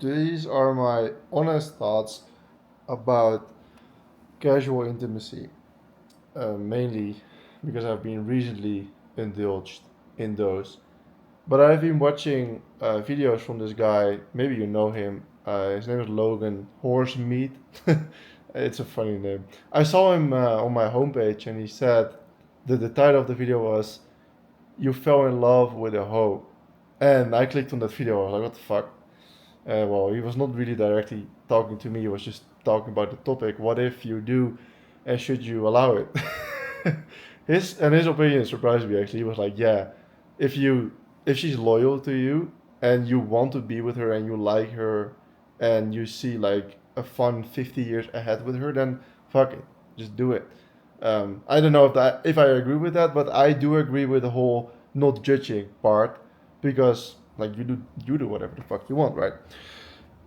These are my honest thoughts about casual intimacy, mainly because I've been recently indulged in those. But I've been watching videos from this guy. Maybe you know him. His name is Logan Horse Meat. It's a funny name. I saw him on my homepage, and he said that the title of the video was "You fell in love with a hoe," and I clicked on that video. I was like, "What the fuck?" Well, he was not really directly talking to me. He was just talking about the topic. What if you do, and should you allow it? His opinion surprised me actually. He was like, "Yeah, if you if she's loyal to you and you want to be with her and you like her and you see like a fun 50 years ahead with her, then fuck it, just do it." I don't know if I agree with that, but I do agree with the whole not judging part because like you do whatever the fuck you want, right?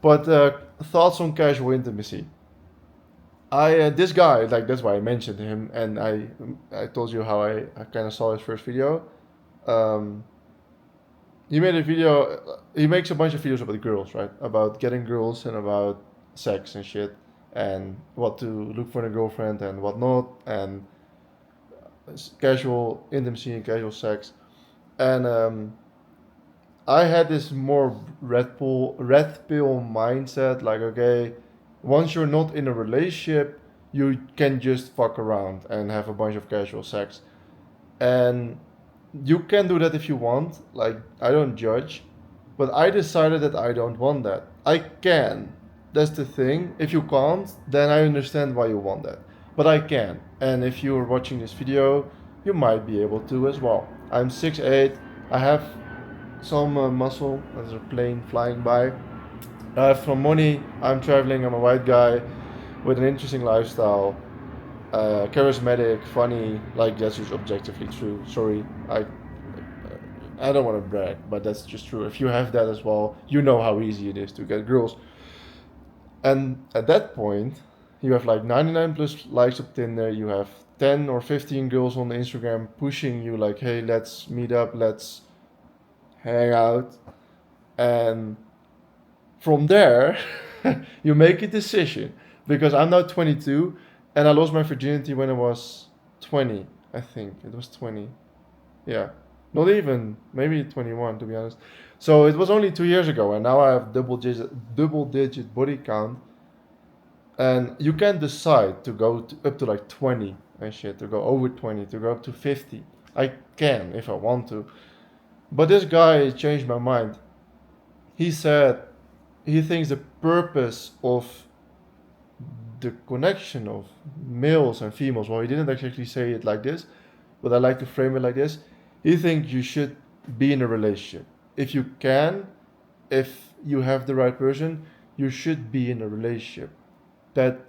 But thoughts on casual intimacy. I this guy like that's why I mentioned him, and I told you how I kind of saw his first video. Um, he made a video. He makes a bunch of videos about girls, right? About getting girls and about sex and shit, and what to look for in a girlfriend and what not, and casual intimacy and casual sex. And I had this more red pill mindset, like okay, once you're not in a relationship, you can just fuck around and have a bunch of casual sex, and you can do that if you want. Like I don't judge, but I decided that I don't want that. I can. That's the thing. If you can't, then I understand why you want that. But I can. And if you're watching this video, you might be able to as well. I'm 6'8". I have some muscle. There's a plane flying by. I have some money. I'm traveling. I'm a white guy with an interesting lifestyle. Charismatic, funny. Like that's just objectively true. Sorry, I don't want to brag, but that's just true. If you have that as well, you know how easy it is to get girls. And at that point, you have like 99 plus likes of Tinder. You have 10 or 15 girls on Instagram pushing you like, "Hey, let's meet up. Let's hang out." And from there, you make a decision. Because I'm now 22, and I lost my virginity when I was 20. I think it was 20. Yeah, not even maybe 21 to be honest. So it was only 2 years ago, and now I have double digit body count, and you can decide to go up to like 20 and shit, to go over 20, to go up to 50. I can if I want to, but this guy changed my mind. He said he thinks the purpose of the connection of males and females. Well, he didn't actually say it like this, but I like to frame it like this. He thinks you should be in a relationship. If you can, if you have the right person, you should be in a relationship. That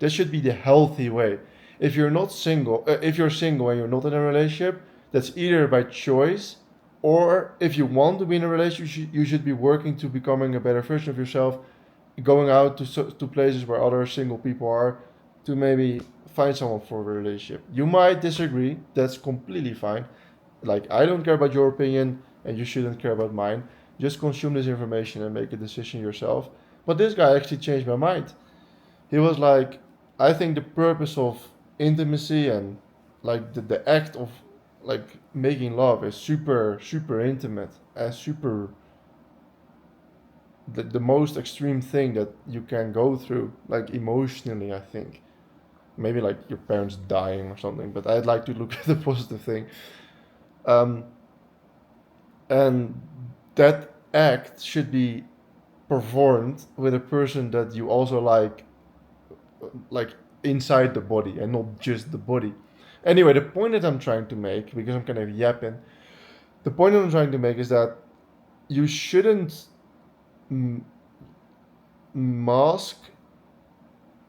that should be the healthy way. If you're single and you're not in a relationship, that's either by choice, or if you want to be in a relationship, you should be working to becoming a better version of yourself, going out to places where other single people are, to maybe find someone for a relationship. You might disagree. That's completely fine. Like I don't care about your opinion, and you shouldn't care about mine. Just consume this information and make a decision yourself. But this guy actually changed my mind. He was like, I think the purpose of intimacy and like the act of like making love is super intimate and super the most extreme thing that you can go through, like emotionally. I think maybe like your parents dying or something, but I'd like to look at the positive thing. um, and that act should be performed with a person that you also like inside the body and not just the body. Anyway, the point that I'm trying to make, because I'm kind of yapping, the point that I'm trying to make is that you shouldn't m- mask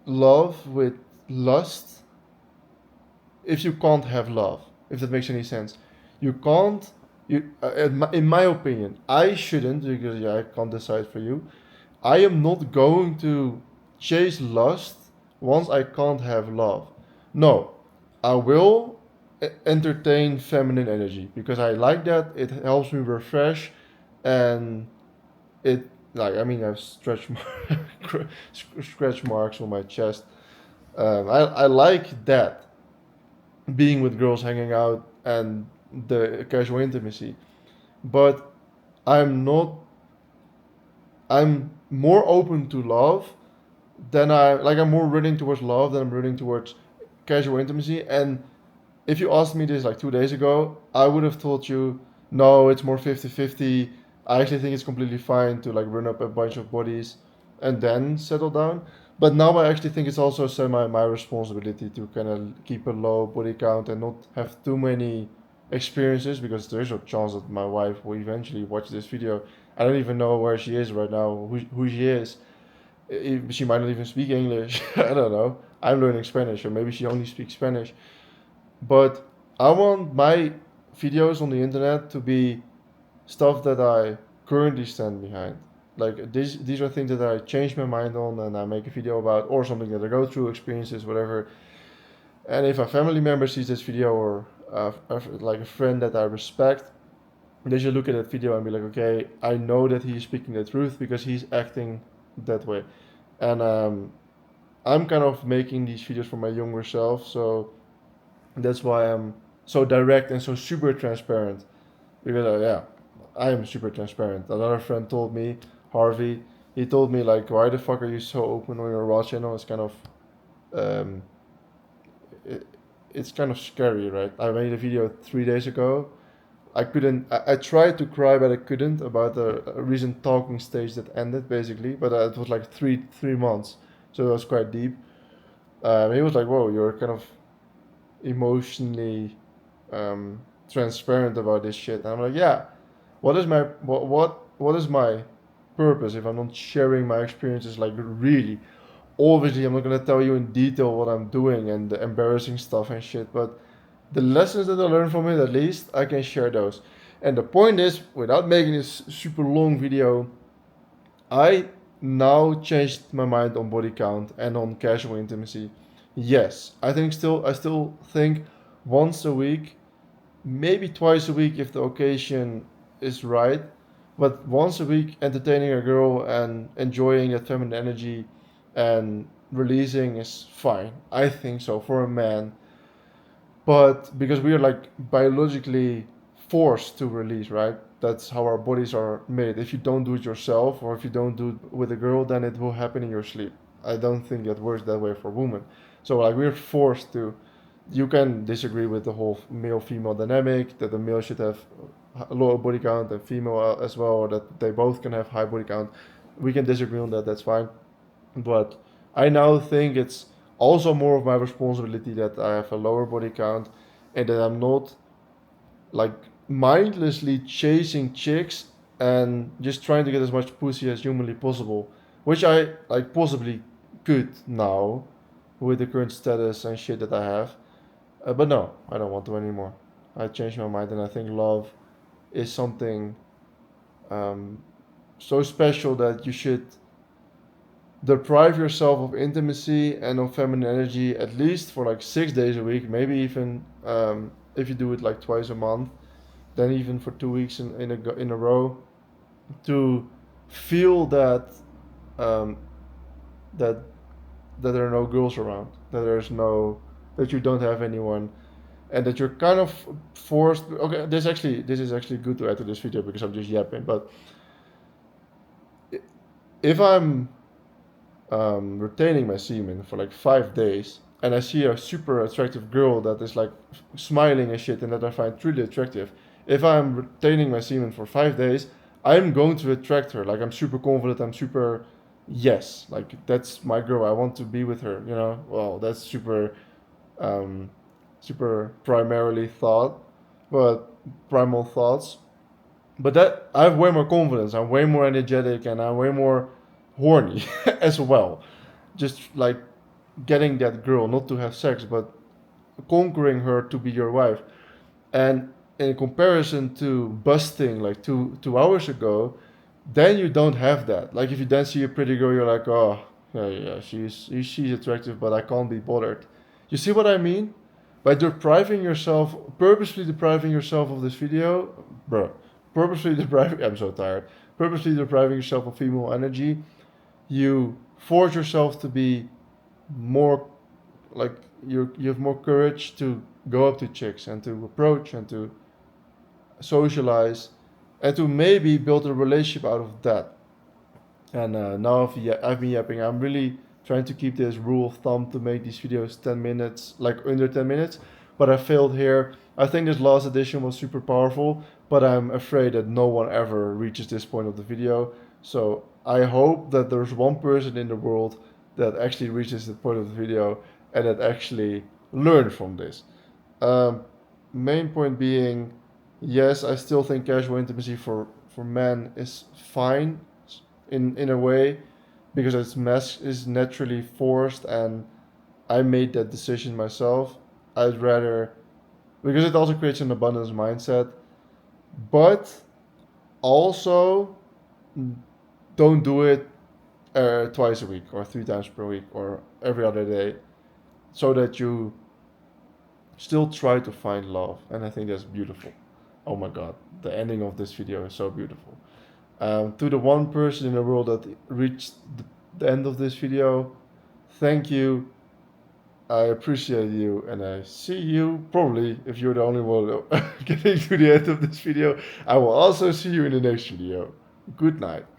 love with lust if you can't have love, if that makes any sense. You can't, in my opinion, I shouldn't, because yeah, I can't decide for you. I am not going to chase lust once I can't have love. No, I will entertain feminine energy because I like that. It helps me refresh, and it like I mean I have scratch marks on my chest. I like that, being with girls, hanging out, and the casual intimacy. But I'm not. I'm more open to love than I'm more running towards love than I'm running towards casual intimacy. And if you asked me this like 2 days ago, I would have told you, no, it's more 50-50. I actually think it's completely fine to like run up a bunch of bodies and then settle down. But now I actually think it's also semi my responsibility to kind of keep a low body count and not have too many experiences, because there's a chance that my wife will eventually watch this video. I don't even know where she is right now, who she is. She might not even speak English. I don't know. I'm learning Spanish, or maybe she only speaks Spanish. But I want my videos on the internet to be stuff that I currently stand behind. Like these are things that I change my mind on and I make a video about, or something that I go through, experiences, whatever. And if a family member sees this video, or like a friend that I respect, they should look at that video and be like, okay, I know that he's speaking the truth because he's acting that way. And I'm kind of making these videos for my younger self, so that's why I'm so direct and so super transparent. Because yeah, I am super transparent. Another friend told me, Harvey, he told me like, why the fuck are you so open on your raw channel? It's kind of, um, it, it's kind of scary, right? I made a video 3 days ago. I couldn't. I tried to cry, but I couldn't, about a recent talking stage that ended basically. But it was like three months, so it was quite deep. He was like, "Whoa, you're kind of emotionally transparent about this shit." And I'm like, "Yeah, what is my purpose if I'm not sharing my experiences, like really? Obviously, I'm not gonna tell you in detail what I'm doing and the embarrassing stuff and shit, but the lessons that I learned from it, at least I can share those." And the point is, without making this super long video, I now changed my mind on body count and on casual intimacy. Yes, I still think once a week, maybe twice a week if the occasion is right, but once a week entertaining a girl and enjoying that feminine energy and releasing is fine. I think so for a man, but because we are like biologically forced to release, right? That's how our bodies are made. If you don't do it yourself, or if you don't do it with a girl, then it will happen in your sleep. I don't think that works that way for women. So like we're forced to. You can disagree with the whole male female dynamic, that the male should have a lower body count and female as well, or that they both can have high body count. We can disagree on that, that's fine. But I now think it's also more of my responsibility that I have a lower body count, and that I'm not like mindlessly chasing chicks and just trying to get as much pussy as humanly possible, which I like possibly could now with the current status and shit that I have. But no, I don't want to anymore. I changed my mind, and I think love is something um, so special that you should deprive yourself of intimacy and of feminine energy at least for like 6 days a week, maybe even if you do it like twice a month, then even for 2 weeks in a row, to feel that um, that that there are no girls around, that you don't have anyone, and that you're kind of forced. Okay, this is actually good to add to this video because I'm just yapping. But if I'm retaining my semen for like 5 days, and I see a super attractive girl that is like smiling and shit, and that I find truly attractive, if I'm retaining my semen for 5 days, I'm going to attract her. Like I'm super confident. I'm super, yes, like that's my girl. I want to be with her. You know, well, that's super, um, super primarily thought, but primal thoughts. But that I have way more confidence. I'm way more energetic, and I'm way more horny as well. Just like getting that girl, not to have sex, but conquering her to be your wife. And in comparison to busting like two hours ago, then you don't have that. Like if you then see a pretty girl, you're like, oh yeah, yeah, she's attractive, but I can't be bothered. You see what I mean? By depriving yourself, purposely depriving yourself of this video, bro. Purposely depriving. I'm so tired. purposely depriving yourself of female energy, you force yourself to be more like you have more courage to go up to chicks and to approach and to socialize and to maybe build a relationship out of that. And now I've been yapping. I'm really trying to keep this rule of thumb to make these videos 10 minutes, like under 10 minutes. But I failed here. I think this last edition was super powerful, but I'm afraid that no one ever reaches this point of the video. So I hope that there's one person in the world that actually reaches the point of the video and that actually learn from this. Um, Main point being, yes, I still think casual intimacy for men is fine in a way because it's mess is naturally forced and I made that decision myself. I'd rather because it also creates an abundance mindset, but also don't do it twice a week or 3 times per week or every other day, so that you still try to find love. And I think that's beautiful. Oh my god, the ending of this video is so beautiful. To the one person in the world that reached the end of this video, thank you. I appreciate you, and I see you probably, if you're the only one getting to the end of this video, I will also see you in the next video. Good night.